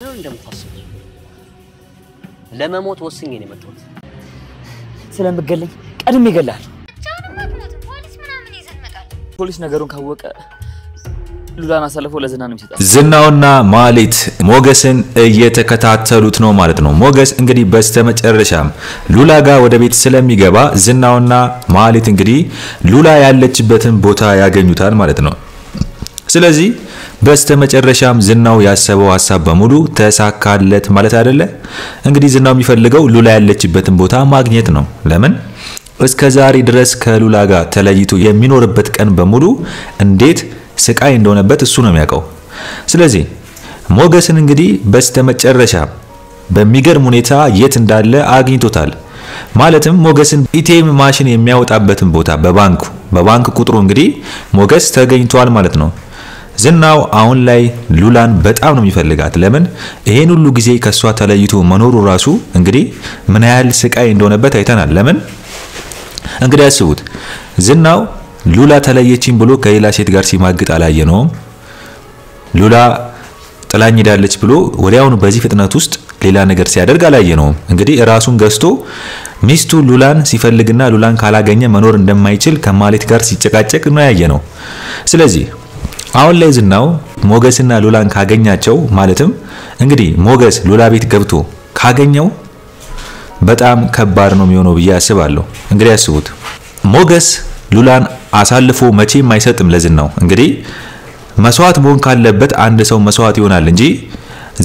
ነው እንደምታስቡ ለመሞት ወስኜ ነው የመጣሁት ስለምገለኝ ቀድሜ ይገላል ፖሊስ ምናምን ይዘመጣል ፖሊስ ነገሩን ካወቀ ሉላን አሳልፎ ለዝና ነው የሚሰጣው ዝናውና ማህሌት ሞገስን እየተከታተሉት ነው ማለት ነው ሞገስ እንግዲህ በስተመጨረሻም ሉላ ጋር ወደ ቤት ስለሚገባ ዝናውና ማህሌት እንግዲህ ሉላ ያለችበትን ቦታ ያገኙታል ማለት ነው ስለዚህ በስተመጨረሻም ዝናው ያሰበው ሐሳብ በሙሉ ተሳካለት ማለት አይደለ እንግዲህ ዝናው የሚፈልገው ሉላ ያለችበትን ቦታ ማግኘት ነው ለምን እስከዛሬ ድረስ ከሉላ ጋር ተለይቶ የሚኖርበት ቀን በሙሉ እንዴት ስቃይ እንደሆነበት እሱ ነው የሚያውቀው ስለዚህ ሞገስን እንግዲህ በስተመጨረሻ በሚገርም ሁኔታ የት እንዳለ አግኝቶታል ማለትም ሞገስን ኢቲኤም ማሽን የሚያወጣበትን ቦታ በባንክ ቁጥሩ እንግዲህ ሞገስ ተገኝቷል ማለት ነው ዝናው አሁን ላይ ሉላን በጣም ነው የሚፈልጋት ለምን ይሄን ሁሉ ጊዜ ከሷ ተለይቶ መኖሩ ራሱ እንግዲህ ምን ያህል ስቃይ እንደሆነበት አይተናል ለምን እንግዲህ አስቡት ዝናው ሉላ ተለየችኝ ብሎ ከሌላ ሴት ጋር ሲማግጥ አላየነውም ሉላ ጥላኝ ሄዳለች ብሎ ወዲያውኑ በዚህ ፍጥነት ውስጥ ሌላ ነገር ሲያደርግ አላየነውም እንግዲህ ራሱን ገዝቶ ሚስቱ ሉላን ሲፈልግና ሉላን ካላገኘ መኖር እንደማይችል ከማህሌት ጋር ሲጨቃጨቅ ነው ያየነው ስለዚህ አሁን ላይ ዝናው ሞገስና ሉላን ካገኛቸው ማለትም እንግዲህ ሞገስ ሉላ ቤት ገብቶ ካገኘው በጣም ከባድ ነው የሚሆነው ብዬ አስባለሁ እንግዲህ አስቡት ሞገስ ሉላን አሳልፎ መቼም አይሰጥም ለዝናው እንግዲህ መስዋዕት መሆን ካለበት አንድ ሰው መስዋዕት ይሆናል እንጂ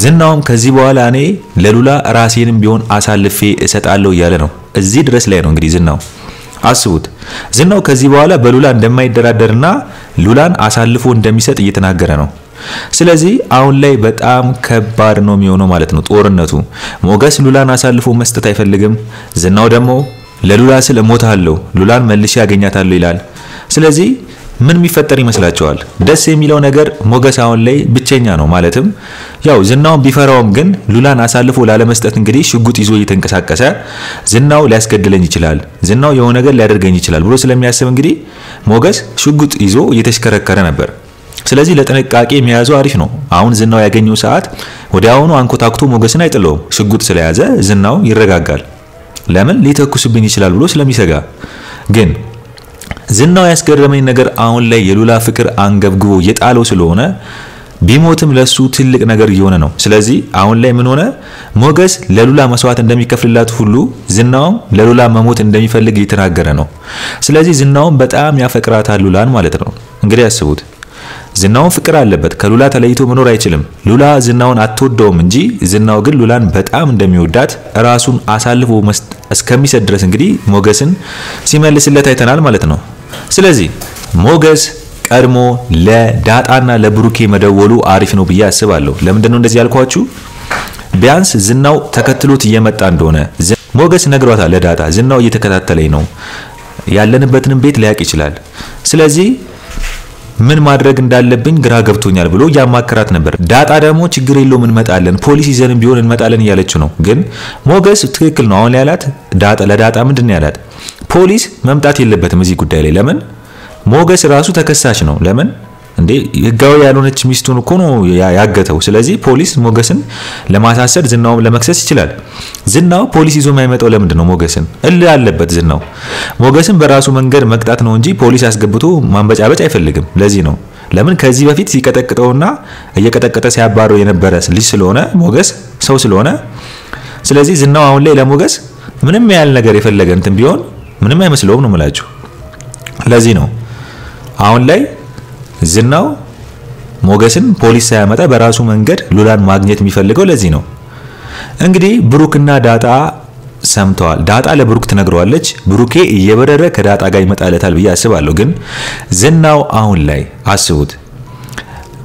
ዝናውም ከዚህ በኋላ እኔ ለሉላ ራሴንም ቢሆን አሳልፌ እሰጣለሁ እያለ ነው እዚህ ድረስ ላይ ነው እንግዲህ ዝናው አስቡት ዝናው ከዚህ በኋላ በሉላ እንደማይደራደርና ሉላን አሳልፎ እንደሚሰጥ እየተናገረ ነው ስለዚህ አሁን ላይ በጣም ከባድ ነው የሚሆነው ማለት ነው ጦርነቱ ሞገስ ሉላን አሳልፎ መስጠት አይፈልግም ዝናው ደግሞ ለሉላ ስለ ሞታለሁ ሉላን መልሼ ያገኛታለሁ ይላል ስለዚህ ምን የሚፈጠር ይመስላችኋል ደስ የሚለው ነገር ሞገስ አሁን ላይ ብቸኛ ነው ማለትም ያው ዝናው ቢፈራውም ግን ሉላን አሳልፎ ላለመስጠት እንግዲህ ሽጉጥ ይዞ እየተንቀሳቀሰ ዝናው ሊያስገድለኝ ይችላል ዝናው የሆነ ነገር ሊያደርገኝ ይችላል ብሎ ስለሚያስብ እንግዲህ ሞገስ ሽጉጥ ይዞ እየተሽከረከረ ነበር ስለዚህ ለጥንቃቄ የሚያዘው አሪፍ ነው አሁን ዝናው ያገኘው ሰዓት ወዲያውኑ አንኮታክቶ ሞገስን አይጥለውም ሽጉጥ ስለያዘ ዝናው ይረጋጋል ለምን ሊተኩስብኝ ይችላል ብሎ ስለሚሰጋ ግን ዝናው ያስገረመኝ ነገር አሁን ላይ የሉላ ፍቅር አንገብግቦ የጣለው ስለሆነ ቢሞትም ለሱ ትልቅ ነገር እየሆነ ነው ስለዚህ አሁን ላይ ምን ሆነ ሞገስ ለሉላ መስዋዕት እንደሚከፍልላት ሁሉ ዝናውም ለሉላ መሞት እንደሚፈልግ እየተናገረ ነው ስለዚህ ዝናውም በጣም ያፈቅራታል ሉላን ማለት ነው እንግዲህ አስቡት ዝናው ፍቅር አለበት ከሉላ ተለይቶ መኖር አይችልም ሉላ ዝናውን አትወደውም እንጂ ዝናው ግን ሉላን በጣም እንደሚወዳት ራሱን አሳልፎ እስከሚሰጥ ድረስ እንግዲህ ሞገስን ሲመልስለት አይተናል ማለት ነው ስለዚህ ሞገስ ቀድሞ ለዳጣና ለብሩኬ መደወሉ አሪፍ ነው ብዬ አስባለሁ ለምንድነው እንደዚህ ያልኳችሁ ቢያንስ ዝናው ተከትሎት እየመጣ እንደሆነ ሞገስ ነግሯታል ለዳጣ ዝናው እየተከታተለኝ ነው ያለንበትን ቤት ሊያቅ ይችላል ስለዚህ ምን ማድረግ እንዳለብኝ ግራ ገብቶኛል ብሎ ያማከራት ነበር ዳጣ ደግሞ ችግር የለውም እንመጣለን ፖሊስ ይዘንም ቢሆን እንመጣለን እያለች ነው ግን ሞገስ ትክክል ነው አሁን ያላት ዳጣ ለዳጣ ምንድነው ያላት ፖሊስ መምጣት የለበትም እዚህ ጉዳይ ላይ ለምን ሞገስ ራሱ ተከሳሽ ነው ለምን እንዴ ህጋዊ ያልሆነች ሚስቱን እኮ ነው ያገተው ስለዚህ ፖሊስ ሞገስን ለማሳሰር ዝናው ለመክሰስ ይችላል ዝናው ፖሊስ ይዞ የማይመጣው ለምንድነው ሞገስን ያለበት ዝናው ሞገስን በራሱ መንገድ መቅጣት ነው እንጂ ፖሊስ ያስገብቶ ማንበጫበጭ አይፈልግም ለዚህ ነው ለምን ከዚህ በፊት ሲቀጠቅጠውና እየቀጠቀጠ ሲያባረው የነበረ ልጅ ስለሆነ ሞገስ ሰው ስለሆነ ስለዚህ ዝናው አሁን ላይ ለሞገስ ምንም ያህል ነገር የፈለገ እንትን ቢሆን ምንም አይመስለውም ነው ማለት ለዚህ ነው አሁን ላይ ዝናው ሞገስን ፖሊስ ሳያመጣ በራሱ መንገድ ሉላን ማግኘት የሚፈልገው ለዚህ ነው እንግዲህ ብሩክና ዳጣ ሰምተዋል ዳጣ ለብሩክ ትነግረዋለች ብሩኬ እየበረረ ከዳጣ ጋር ይመጣለታል ብዬ አስባለሁ ግን ዝናው አሁን ላይ አስቡት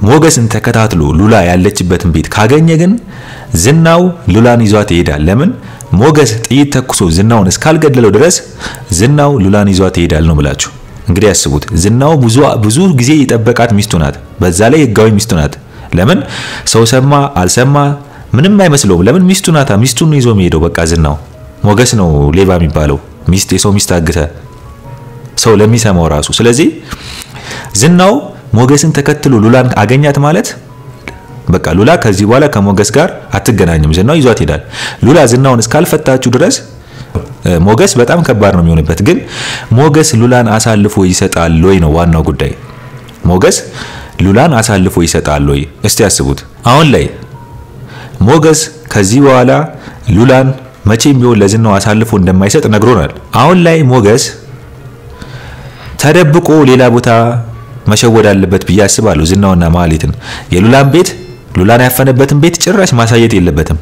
ሞገስን ተከታትሎ ሉላ ያለችበትን ቤት ካገኘ ግን ዝናው ሉላን ይዟት ይሄዳል ለምን ሞገስ ጥይት ተኩሶ ዝናውን እስካልገደለው ድረስ ዝናው ሉላን ይዟት ይሄዳል ነው ብላችሁ እንግዲህ አስቡት ዝናው ብዙ ጊዜ ይጠበቃት ሚስቱ ናት በዛ ላይ ህጋዊ ሚስቱ ናት ለምን ሰው ሰማ አልሰማ ምንም አይመስለውም ለምን ሚስቱ ናታ ሚስቱን ይዞ የሚሄደው በቃ ዝናው ሞገስ ነው ሌባ የሚባለው ሚስት የሰው ሚስት አግተ ሰው ለሚሰማው ራሱ ስለዚህ ዝናው ሞገስን ተከትሎ ሉላን አገኛት ማለት በቃ ሉላ ከዚህ በኋላ ከሞገስ ጋር አትገናኝም። ዝናው ይዟት ይሄዳል። ሉላ ዝናውን እስካልፈታችሁ ድረስ ሞገስ በጣም ከባድ ነው የሚሆንበት። ግን ሞገስ ሉላን አሳልፎ ይሰጣል ወይ ነው ዋናው ጉዳይ። ሞገስ ሉላን አሳልፎ ይሰጣል ወይ? እስቲ ያስቡት። አሁን ላይ ሞገስ ከዚህ በኋላ ሉላን መቼም ቢሆን ለዝናው አሳልፎ እንደማይሰጥ ነግሮናል። አሁን ላይ ሞገስ ተደብቆ ሌላ ቦታ መሸወድ አለበት ብዬ አስባለሁ። ዝናውና ማህሌትን የሉላን ቤት ሉላን ያፈነበትን ቤት ጭራሽ ማሳየት የለበትም።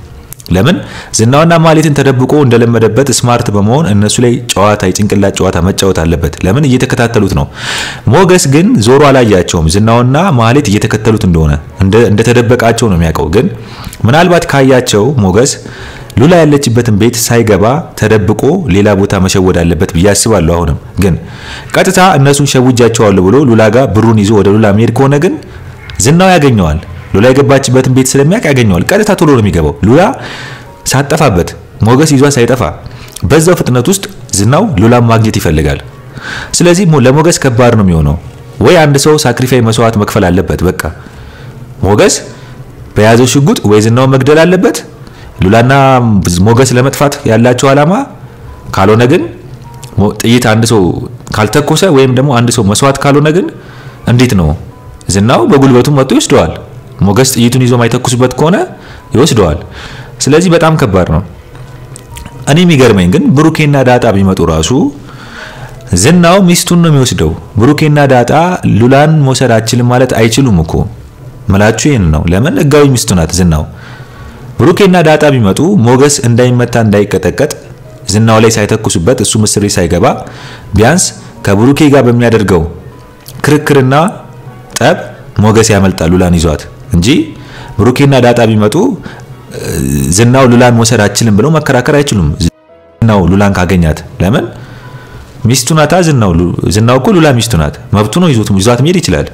ለምን ዝናውና ማህሌትን ተደብቆ እንደለመደበት ስማርት በመሆን እነሱ ላይ ጨዋታ የጭንቅላት ጨዋታ መጫወት አለበት። ለምን እየተከታተሉት ነው። ሞገስ ግን ዞሮ አላያቸውም። ዝናውና ማህሌት እየተከተሉት እንደሆነ እንደተደበቃቸው ነው የሚያውቀው። ግን ምናልባት ካያቸው ሞገስ ሉላ ያለችበትን ቤት ሳይገባ ተደብቆ ሌላ ቦታ መሸወድ አለበት ብዬ አስባለሁ። አሁንም ግን ቀጥታ እነሱን ሸውጃቸዋለሁ ብሎ ሉላ ጋር ብሩን ይዞ ወደ ሉላ መሄድ ከሆነ ግን ዝናው ያገኘዋል። ሉላ የገባችበትን ቤት ስለሚያውቅ ያገኘዋል። ቀጥታ ቶሎ ነው የሚገባው። ሉላ ሳጠፋበት ሞገስ ይዟ ሳይጠፋ በዛው ፍጥነት ውስጥ ዝናው ሉላን ማግኘት ይፈልጋል። ስለዚህ ለሞገስ ከባድ ነው የሚሆነው። ወይ አንድ ሰው ሳክሪፋይ መስዋዕት መክፈል አለበት። በቃ ሞገስ በያዘው ሽጉጥ ወይ ዝናው መግደል አለበት ሉላና ሞገስ ለመጥፋት ያላቸው አላማ። ካልሆነ ግን ጥይት አንድ ሰው ካልተኮሰ ወይም ደግሞ አንድ ሰው መስዋዕት ካልሆነ ግን እንዴት ነው ዝናው በጉልበቱ መጥቶ ይወስደዋል። ሞገስ ጥይቱን ይዞ ማይተኩስበት ከሆነ ይወስደዋል። ስለዚህ በጣም ከባድ ነው። እኔ የሚገርመኝ ግን ብሩኬና ዳጣ ቢመጡ ራሱ ዝናው ሚስቱን ነው የሚወስደው። ብሩኬና ዳጣ ሉላን መውሰድ አይችልም ማለት አይችሉም እኮ መላችሁ ይሄን ነው። ለምን ህጋዊ ሚስቱ ናት ዝናው። ብሩኬና ዳጣ ቢመጡ ሞገስ እንዳይመታ እንዳይቀጠቀጥ ዝናው ላይ ሳይተኩሱበት እሱ ምስሪ ሳይገባ ቢያንስ ከብሩኬ ጋር በሚያደርገው ክርክርና ጠብ ሞገስ ያመልጣል ሉላን ይዟት እንጂ ብሩኬና ዳጣ ቢመጡ ዝናው ሉላን መውሰድ አይችልም ብለው መከራከር አይችሉም። ዝናው ሉላን ካገኛት ለምን ሚስቱ ናታ። ዝናው እኮ ሉላ ሚስቱ ናት። መብቱ ነው ይዟት መሄድ ይችላል።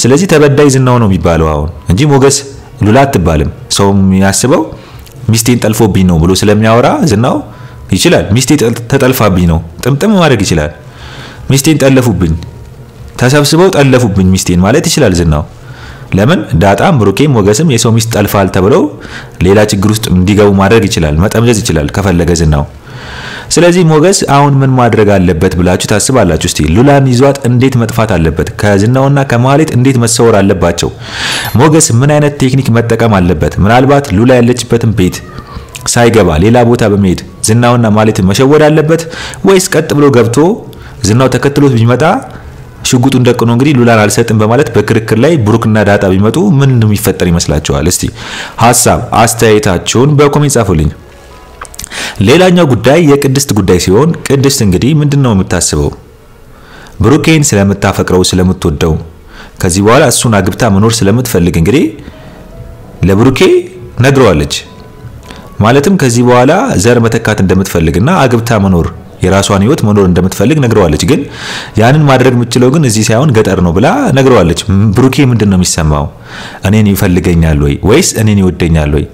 ስለዚህ ተበዳይ ዝናው ነው የሚባለው አሁን እንጂ ሞገስ ሉላ አትባልም። ሰው የሚያስበው ሚስቴን ጠልፎብኝ ነው ብሎ ስለሚያወራ ዝናው ይችላል። ሚስቴ ተጠልፋብኝ ነው ጥምጥም ማድረግ ይችላል። ሚስቴን ጠለፉብኝ ተሰብስበው ጠለፉብኝ ሚስቴን ማለት ይችላል ዝናው። ለምን ዳጣም ብሩኬም ሞገስም የሰው ሚስት ጠልፋል ተብለው ሌላ ችግር ውስጥ እንዲገቡ ማድረግ ይችላል፣ መጠምዘዝ ይችላል ከፈለገ ዝናው። ስለዚህ ሞገስ አሁን ምን ማድረግ አለበት ብላችሁ ታስባላችሁ? እስቲ ሉላን ይዟት እንዴት መጥፋት አለበት? ከዝናውና ከማህሌት እንዴት መሰወር አለባቸው? ሞገስ ምን አይነት ቴክኒክ መጠቀም አለበት? ምናልባት ሉላ ያለችበትን ቤት ሳይገባ ሌላ ቦታ በመሄድ ዝናውና ማህሌትን መሸወድ አለበት ወይስ ቀጥ ብሎ ገብቶ ዝናው ተከትሎት ቢመጣ ሽጉጡን ደቅኖ እንግዲህ ሉላን አልሰጥም በማለት በክርክር ላይ ብሩክና ዳጣ ቢመጡ ምን እንደሚፈጠር ይመስላችኋል? እስቲ ሐሳብ አስተያየታችሁን በኮሜንት ጻፉልኝ። ሌላኛው ጉዳይ የቅድስት ጉዳይ ሲሆን ቅድስት እንግዲህ ምንድነው የምታስበው? ብሩኬን ስለምታፈቅረው ስለምትወደው ከዚህ በኋላ እሱን አግብታ መኖር ስለምትፈልግ እንግዲህ ለብሩኬ ነግረዋለች። ማለትም ከዚህ በኋላ ዘር መተካት እንደምትፈልግና አግብታ መኖር የራሷን ህይወት መኖር እንደምትፈልግ ነግረዋለች። ግን ያንን ማድረግ የምትችለው ግን እዚህ ሳይሆን ገጠር ነው ብላ ነግረዋለች። ብሩኬ ምንድነው የሚሰማው? እኔን ይፈልገኛል ወይ ወይስ እኔን ይወደኛል ወይ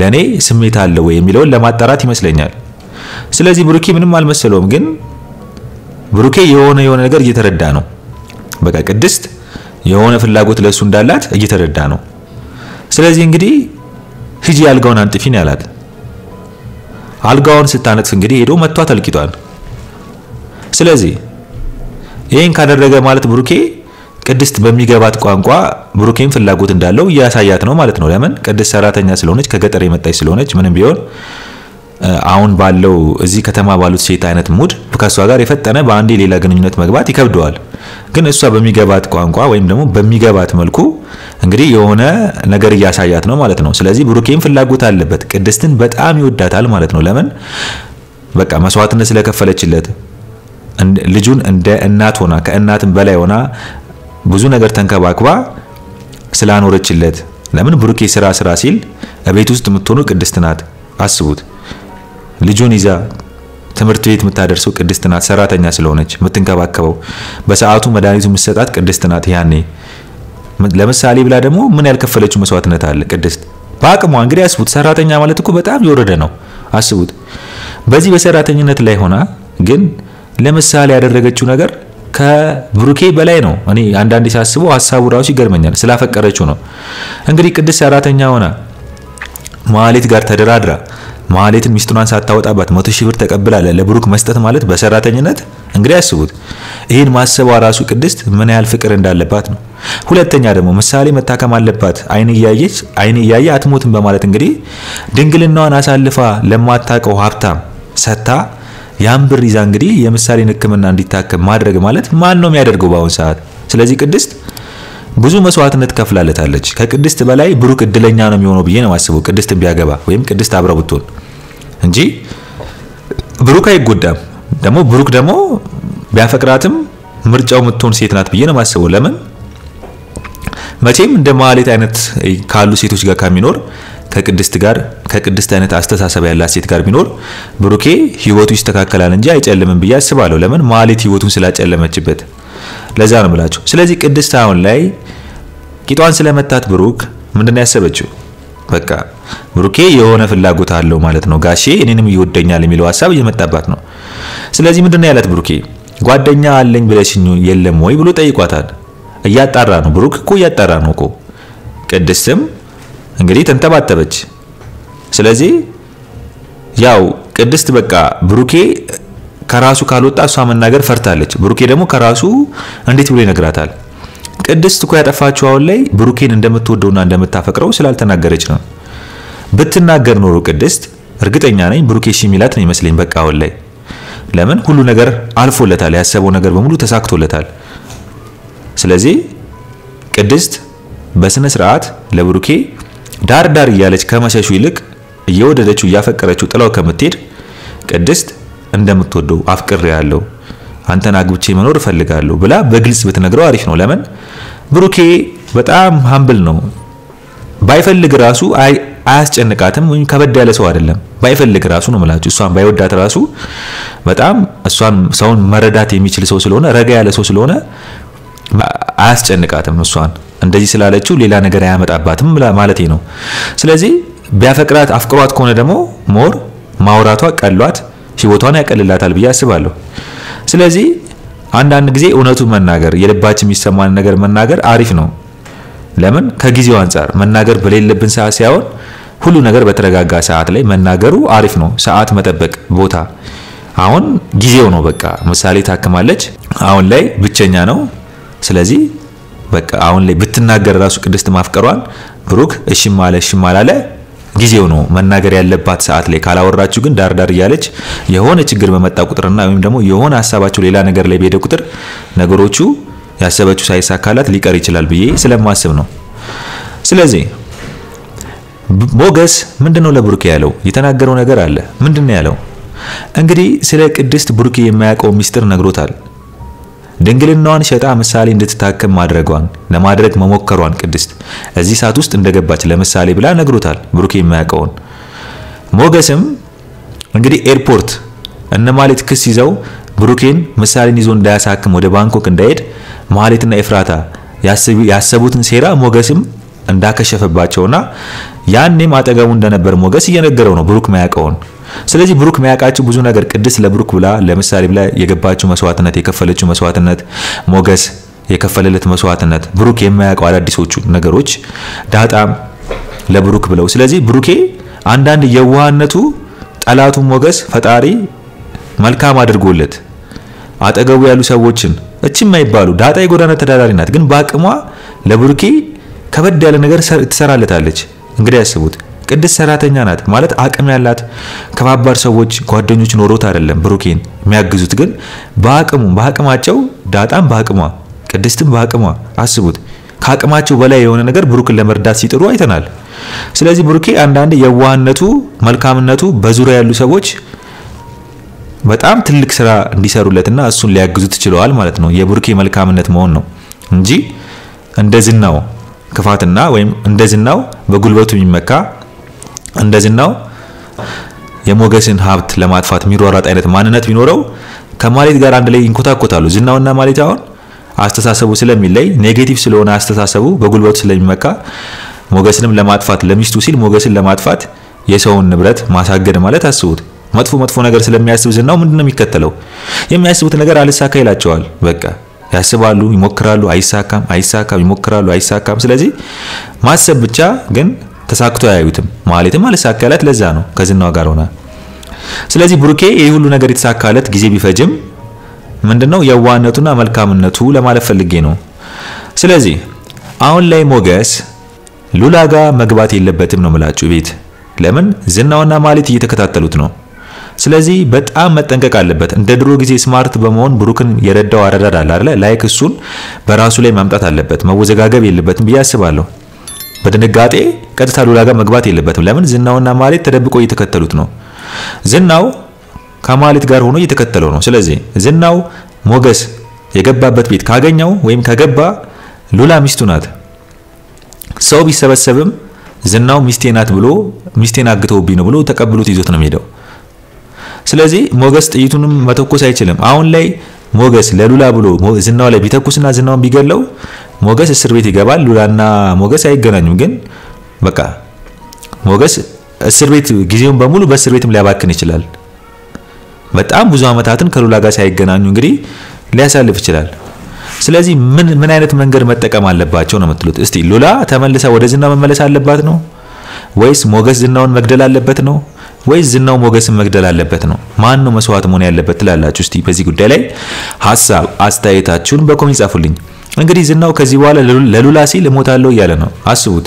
ለኔ ስሜት አለ ወይ የሚለውን ለማጣራት ይመስለኛል። ስለዚህ ብሩኬ ምንም አልመሰለውም። ግን ብሩኬ የሆነ ነገር እየተረዳ ነው። በቃ ቅድስት የሆነ ፍላጎት ለሱ እንዳላት እየተረዳ ነው። ስለዚህ እንግዲህ ሂጂ አልጋውን አንጥፊን ያላት። አልጋውን ስታነጥፍ እንግዲህ ሄዶ መቷት አልቂቷል። ስለዚህ ይሄን ካደረገ ማለት ብሩኬ ቅድስት በሚገባት ቋንቋ ብሩኬን ፍላጎት እንዳለው ያሳያት ነው ማለት ነው። ለምን ቅድስት ሰራተኛ ስለሆነች ከገጠር የመጣች ስለሆነች ምንም ቢሆን አሁን ባለው እዚህ ከተማ ባሉት ሴት አይነት ሙድ ከሷ ጋር የፈጠነ በአንዴ ሌላ ግንኙነት መግባት ይከብደዋል። ግን እሷ በሚገባት ቋንቋ ወይም ደግሞ በሚገባት መልኩ እንግዲህ የሆነ ነገር ያሳያት ነው ማለት ነው። ስለዚህ ብሩኬን ፍላጎት አለበት፣ ቅድስትን በጣም ይወዳታል ማለት ነው። ለምን በቃ መስዋዕትነት ስለከፈለችለት ልጁን እንደ እናት ሆና ከእናትም በላይ ሆና ብዙ ነገር ተንከባክባ ስላኖረችለት። ለምን ብሩኬ ስራ ሲል ቤት ውስጥ የምትሆነው ቅድስት ናት። አስቡት ልጁን ይዛ ትምህርት ቤት የምታደርሰው ቅድስት ናት። ሰራተኛ ስለሆነች የምትንከባከበው በሰዓቱ መድኃኒቱ የምትሰጣት ቅድስት ናት። ያኔ ለምሳሌ ብላ ደግሞ ምን ያልከፈለችው መስዋዕትነት አለ ቅድስት በአቅሟ። እንግዲህ አስቡት ሰራተኛ ማለት እኮ በጣም የወረደ ነው። አስቡት በዚህ በሰራተኝነት ላይ ሆና ግን ለምሳሌ ያደረገችው ነገር ከብሩኬ በላይ ነው። እኔ አንዳንዴ ሳስበው ሐሳቡ ራሱ ይገርመኛል። ስላፈቀረችው ነው እንግዲህ ቅድስት ሰራተኛ ሆና ማህሌት ጋር ተደራድራ ማህሌትን ሚስቱን ሳታወጣባት 100,000 ብር ተቀብላ ለብሩክ መስጠት ማለት በሰራተኝነት እንግዲህ አስቡት። ይሄን ማሰቧ ራሱ ቅድስት ምን ያህል ፍቅር እንዳለባት ነው። ሁለተኛ ደግሞ ምሳሌ መታከም አለባት አይን እያየ አትሞትም በማለት እንግዲህ ድንግልናዋን አሳልፋ ለማታቀው ሀብታም ሰታ ያን ብር ይዛ እንግዲህ የምሳሌን ሕክምና እንዲታከም ማድረግ ማለት ማን ነው የሚያደርገው በአሁን ሰዓት? ስለዚህ ቅድስት ብዙ መስዋዕትነት ከፍላለታለች። ከቅድስት በላይ ብሩክ እድለኛ ነው የሚሆነው ብዬ ነው ማስበው ቅድስትን ቢያገባ ወይም ቅድስት አብረው ብትሆን እንጂ ብሩክ አይጎዳም። ደግሞ ብሩክ ደግሞ ቢያፈቅራትም ምርጫው የምትሆን ሴት ናት ብዬ ነው ማስበው። ለምን መቼም እንደ ማህሌት አይነት ካሉ ሴቶች ጋር ከሚኖር ከቅድስት አይነት አስተሳሰብ ያላት ሴት ጋር ቢኖር ብሩኬ ህይወቱ ይስተካከላል እንጂ አይጨልምም ብዬ አስባለሁ። ለምን ማህሌት ህይወቱን ስላጨለመችበት ለዛ ነው ብላችሁ። ስለዚህ ቅድስት አሁን ላይ ቂጧን ስለመታት ብሩክ ምንድነው ያሰበችው? በቃ ብሩኬ የሆነ ፍላጎት አለው ማለት ነው። ጋሼ እኔንም ይወደኛል የሚለው ሐሳብ እየመጣባት ነው። ስለዚህ ምንድነው ያላት ብሩኬ? ጓደኛ አለኝ ብለሽኝ የለም ወይ ብሎ ጠይቋታል። እያጣራ ነው ብሩክ እኮ እያጣራ ነው እኮ። ቅድስትም እንግዲህ ተንተባተበች። ስለዚህ ያው ቅድስት በቃ ብሩኬ ከራሱ ካልወጣ እሷ መናገር ፈርታለች። ብሩኬ ደግሞ ከራሱ እንዴት ብሎ ይነግራታል? ቅድስት እኮ ያጠፋችው አሁን ላይ ብሩኬን እንደምትወደውና እንደምታፈቅረው ስላልተናገረች ነው። ብትናገር ኖሮ ቅድስት እርግጠኛ ነኝ ብሩኬ እሺ የሚላት ነው ይመስለኝ። በቃ አሁን ላይ ለምን ሁሉ ነገር አልፎለታል፣ ያሰበው ነገር በሙሉ ተሳክቶለታል። ስለዚህ ቅድስት በስነ ስርዓት ለብሩኬ ዳር እያለች ከመሸሹ ይልቅ እየወደደችው እያፈቀረችው ጥላው ከምትሄድ ቅድስት እንደምትወደው አፍቅሬያለሁ፣ አንተን አግብቼ መኖር እፈልጋለሁ ብላ በግልጽ ብትነግረው አሪፍ ነው። ለምን ብሩኬ በጣም ሃምብል ነው። ባይፈልግ ራሱ አያስጨንቃትም ወይም ከበድ ያለ ሰው አይደለም። ባይፈልግ ራሱ ነው ማለት እሷን ባይወዳት ራሱ በጣም እሷን ሰውን መረዳት የሚችል ሰው ስለሆነ ረጋ ያለ ሰው ስለሆነ አያስጨንቃትም። እሷን እንደዚህ ስላለችው ሌላ ነገር አያመጣባትም ማለት ነው። ስለዚህ ቢያፈቅራት አፍቅሯት ከሆነ ደግሞ ሞር ማውራቷ ቀሏት ህይወቷን ያቀልላታል ብዬ አስባለሁ። ስለዚህ አንዳንድ ጊዜ እውነቱ መናገር የልባችን የሚሰማን ነገር መናገር አሪፍ ነው። ለምን ከጊዜው አንፃር መናገር በሌለብን ሰዓት ሳይሆን ሁሉ ነገር በተረጋጋ ሰዓት ላይ መናገሩ አሪፍ ነው። ሰዓት መጠበቅ ቦታ አሁን ጊዜው ነው። በቃ ምሳሌ ታከማለች፣ አሁን ላይ ብቸኛ ነው። ስለዚህ በቃ አሁን ላይ ብትናገር ራሱ ቅድስት ማፍቀሯን ብሩክ እሺም አላለ ጊዜው ነው መናገር ያለባት ሰዓት ላይ። ካላወራችሁ ግን ዳር እያለች የሆነ ችግር በመጣ ቁጥርና ወይም ደግሞ የሆነ ሐሳባችሁ ሌላ ነገር ላይ በሄደ ቁጥር ነገሮቹ ያሰበችው ሳይሳካላት ሊቀር ይችላል ብዬ ስለማስብ ነው። ስለዚህ ሞገስ ምንድነው ለብሩኬ ያለው? የተናገረው ነገር አለ። ምንድነው ያለው? እንግዲህ ስለ ቅድስት ብሩኬ የማያውቀው ሚስጥር ነግሮታል። ድንግልናዋን ሸጣ ምሳሌ እንድትታከም ለማድረግ መሞከሯን ቅድስት እዚህ ሰዓት ውስጥ እንደገባች ለምሳሌ ብላ ነግሮታል ብሩኬ የማያውቀውን። ሞገስም እንግዲህ ኤርፖርት እነ ማህሌት ክስ ይዘው ብሩኬን ምሳሌን ይዞ እንዳያሳክም ወደ ባንኮክ እንዳይሄድ ማህሌትና ኤፍራታ ያሰቡትን ሴራ ሞገስም እንዳከሸፈባቸውና ያኔም አጠገቡ እንደነበር ሞገስ እየነገረው ነው ብሩክ ማያውቀውን። ስለዚህ ብሩክ ማያውቃቸው ብዙ ነገር ቅድስት ለብሩክ ብላ ለምሳሌ ብላ የገባችው መስዋዕትነት የከፈለችው መስዋዕትነት ሞገስ የከፈለለት መስዋዕትነት ብሩክ የማያውቀው አዳዲሶቹ ነገሮች ዳጣም ለብሩክ ብለው። ስለዚህ ብሩኬ አንዳንድ የዋህነቱ ጠላቱ ሞገስ ፈጣሪ መልካም አድርጎለት አጠገቡ ያሉ ሰዎችን እቺም አይባሉ ዳጣ የጎዳና ተዳዳሪ ናት፣ ግን በአቅሟ ለብሩኬ ከበድ ያለ ነገር ትሰራለታለች። እንግዲህ ያስቡት ቅድስት ሰራተኛ ናት ማለት አቅም ያላት ከባባር ሰዎች ጓደኞች ኖሮት አይደለም ብሩኬን የሚያግዙት፣ ግን በአቅማቸው ዳጣም በአቅሟ ቅድስትም በአቅሟ አስቡት ከአቅማቸው በላይ የሆነ ነገር ብሩክን ለመርዳት ሲጥሩ አይተናል። ስለዚህ ብሩኬ አንዳንድ የዋህነቱ መልካምነቱ በዙሪያ ያሉ ሰዎች በጣም ትልቅ ስራ እንዲሰሩለትና እሱን ሊያግዙት ይችላል ማለት ነው። የብሩኬ መልካምነት መሆን ነው እንጂ እንደዝናው ክፋትና ወይም እንደዝናው በጉልበቱ የሚመካ እንደዝናው የሞገስን ሀብት ለማጥፋት የሚሯሯጥ አይነት ማንነት ቢኖረው ከማህሌት ጋር አንድ ላይ ይንኮታኮታሉ። ዝናውና ማህሌት አሁን አስተሳሰቡ ስለሚለይ ኔጌቲቭ ስለሆነ አስተሳሰቡ በጉልበቱ ስለሚመካ ሞገስንም ለማጥፋት ለሚስቱ ሲል ሞገስን ለማጥፋት የሰውን ንብረት ማሳገድ ማለት አስቡት። መጥፎ ነገር ስለሚያስብ ዝናው ምንድነው የሚከተለው? የሚያስቡት ነገር አልሳካ ይላቸዋል። በቃ ያስባሉ፣ ይሞክራሉ፣ አይሳካም፣ ይሞክራሉ፣ አይሳካም። ስለዚህ ማሰብ ብቻ ግን ተሳክቶ ያዩትም ማለትም አልሳካላት ለዛ ነው ከዝናው ጋር ሆና። ስለዚህ ብሩኬ ይሄ ሁሉ ነገር የተሳካለት ጊዜ ቢፈጅም ምንድነው የዋህነቱና መልካምነቱ ለማለት ፈልጌ ነው። ስለዚህ አሁን ላይ ሞገስ ሉላ ጋር መግባት የለበትም ነው የምላችሁ ቤት። ለምን ዝናውና ማህሌት እየተከታተሉት ነው። ስለዚህ በጣም መጠንቀቅ አለበት። እንደ ድሮ ጊዜ ስማርት በመሆን ብሩክን የረዳው አረዳድ አለ አይደል? ላይክ እሱን በራሱ ላይ ማምጣት አለበት። መወዘጋገብ የለበትም ብዬ አስባለሁ። በድንጋጤ ቀጥታ ሉላ ጋር መግባት የለበትም። ለምን ዝናውና ማህሌት ተደብቆ እየተከተሉት ነው። ዝናው ከማህሌት ጋር ሆኖ እየተከተለው ነው። ስለዚህ ዝናው ሞገስ የገባበት ቤት ካገኘው ወይም ከገባ ሉላ ሚስቱ ናት። ሰው ቢሰበሰብም ዝናው ሚስቴ ናት ብሎ ሚስቴን አግተውብኝ ነው ብሎ ተቀብሎት ይዞት ነው የሚሄደው። ስለዚህ ሞገስ ጥይቱንም መተኮስ አይችልም። አሁን ላይ ሞገስ ለሉላ ብሎ ዝናው ላይ ቢተኩስና ዝናውን ቢገለው ሞገስ እስር ቤት ይገባል። ሉላና ሞገስ አይገናኙም። ግን በቃ ሞገስ እስር ቤት ጊዜውን በሙሉ በእስር ቤትም ሊያባክን ይችላል። በጣም ብዙ አመታትን ከሉላ ጋር ሳይገናኙ እንግዲህ ሊያሳልፍ ይችላል። ስለዚህ ምን አይነት መንገድ መጠቀም አለባቸው ነው የምትሉት? እስቲ ሉላ ተመልሳ ወደ ዝና መመለስ አለባት ነው ወይስ ሞገስ ዝናውን መግደል አለበት ነው ወይስ ዝናው ሞገስን መግደል አለበት ነው? ማን ነው መስዋዕት መሆን ያለበት ትላላችሁ? እስቲ በዚህ ጉዳይ ላይ ሐሳብ አስተያየታችሁን በኮሜንት ጻፉልኝ። እንግዲህ ዝናው ከዚህ በኋላ ለሉላ ሲል እሞታለሁ እያለ ነው። አስቡት።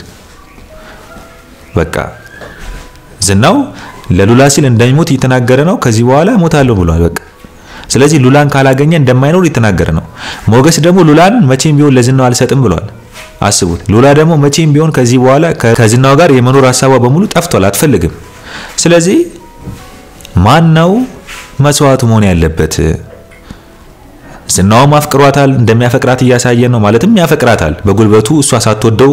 በቃ ዝናው ለሉላ ሲል እንደሚሞት እየተናገረ ነው። ከዚህ በኋላ እሞታለሁ ብሏል። በቃ ስለዚህ ሉላን ካላገኘ እንደማይኖር እየተናገረ ነው። ሞገስ ደግሞ ሉላን መቼም ቢሆን ለዝናው አልሰጥም ብሏል። አስቡት። ሉላ ደግሞ መቼም ቢሆን ከዚህ በኋላ ከዝናው ጋር የመኖር ሐሳቧ በሙሉ ጠፍቷል፣ አትፈልግም። ስለዚህ ማን ነው መስዋዕት መሆን ያለበት? ዝናው ማፍቅሯታል፣ እንደሚያፈቅራት እያሳየ ነው። ማለትም ያፈቅራታል በጉልበቱ እሷ ሳትወደው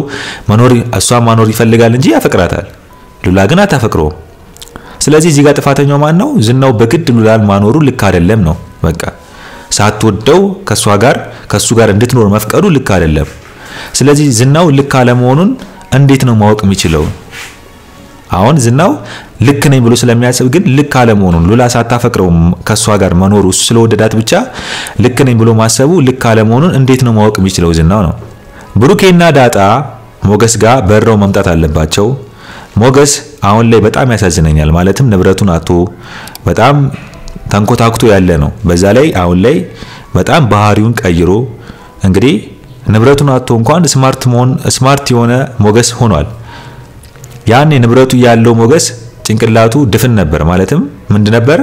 ማኖር ይፈልጋል እንጂ ያፈቅራታል። ሉላ ግን አታፈቅረውም። ስለዚህ እዚህ ጋር ጥፋተኛው ማን ነው? ዝናው በግድ ሉላን ማኖሩ ልክ አይደለም ነው። በቃ ሳትወደው ከሱ ጋር እንድትኖር መፍቀዱ ልክ አይደለም። ስለዚህ ዝናው ልክ አለመሆኑን እንዴት ነው ማወቅ የሚችለው? አሁን ዝናው ልክ ነኝ ብሎ ስለሚያስብ ግን ልክ አለመሆኑን ሉላ ሳታፈቅረው ከሷ ጋር መኖሩ ስለወደዳት ብቻ ልክ ነኝ ብሎ ማሰቡ ልክ አለመሆኑን እንዴት ነው ማወቅ የሚችለው? ዝናው ነው። ብሩኬና ዳጣ ሞገስ ጋር በረው መምጣት አለባቸው። ሞገስ አሁን ላይ በጣም ያሳዝነኛል። ማለትም ንብረቱን አጥቶ በጣም ተንኮታክቶ ያለ ነው። በዛ ላይ አሁን ላይ በጣም ባህሪውን ቀይሮ እንግዲህ ንብረቱን አጥቶ እንኳን ስማርት የሆነ ሞገስ ሆኗል። ያኔ ንብረቱ ያለው ሞገስ ጭንቅላቱ ድፍን ነበር። ማለትም ምንድን ነበር?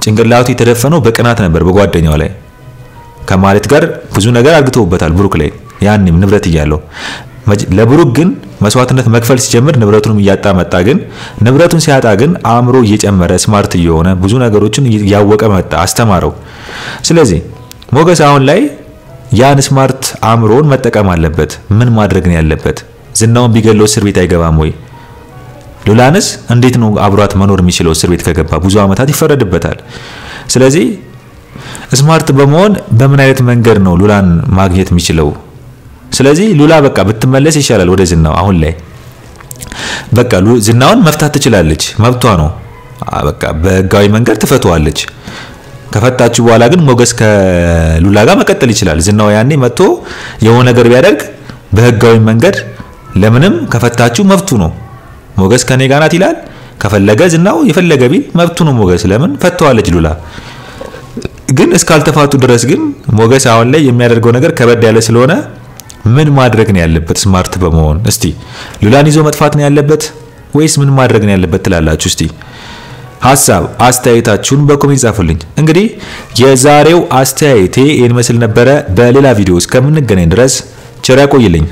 ጭንቅላቱ የተደፈነው በቅናት ነበር በጓደኛው ላይ። ከማለት ጋር ብዙ ነገር አርግተውበታል ብሩክ ላይ ያኔም ንብረት እያለው። ለብሩክ ግን መስዋዕትነት መክፈል ሲጀምር ንብረቱንም እያጣ መጣ። ግን ንብረቱን ሲያጣ ግን አእምሮ እየጨመረ ስማርት እየሆነ ብዙ ነገሮችን ያወቀ መጣ፣ አስተማረው። ስለዚህ ሞገስ አሁን ላይ ያን ስማርት አእምሮን መጠቀም አለበት። ምን ማድረግ ነው ያለበት? ዝናውን ቢገለው እስር ቤት አይገባም ወይ? ሉላንስ እንዴት ነው አብሯት መኖር የሚችለው? እስር ቤት ከገባ ብዙ አመታት ይፈረድበታል። ስለዚህ ስማርት በመሆን በምን አይነት መንገድ ነው ሉላን ማግኘት የሚችለው? ስለዚህ ሉላ በቃ ብትመለስ ይሻላል ወደ ዝናው። አሁን ላይ በቃ ዝናውን መፍታት ትችላለች፣ መብቷ ነው። በቃ በህጋዊ መንገድ ትፈቷለች። ከፈታችሁ በኋላ ግን ሞገስ ከሉላ ጋር መቀጠል ይችላል። ዝናው ያኔ መጥቶ የሆነ ነገር ቢያደርግ በህጋዊ መንገድ ለምንም ከፈታችሁ መብቱ ነው። ሞገስ ከኔ ጋር ናት ይላል። ከፈለገ ዝናው የፈለገ ቢል መብቱ ነው። ሞገስ ለምን ፈተዋለች ሉላ። ግን እስካልተፋቱ ድረስ ግን ሞገስ አሁን ላይ የሚያደርገው ነገር ከበድ ያለ ስለሆነ ምን ማድረግ ነው ያለበት? ስማርት በመሆን እስቲ ሉላን ይዞ መጥፋት ነው ያለበት ወይስ ምን ማድረግ ነው ያለበት ትላላችሁ? እስቲ ሐሳብ አስተያየታችሁን በኮሜንት ጻፉልኝ። እንግዲህ የዛሬው አስተያየቴ ይህን መስል ነበረ። በሌላ ቪዲዮ እስከምንገናኝ ድረስ ቸር ያቆይልኝ።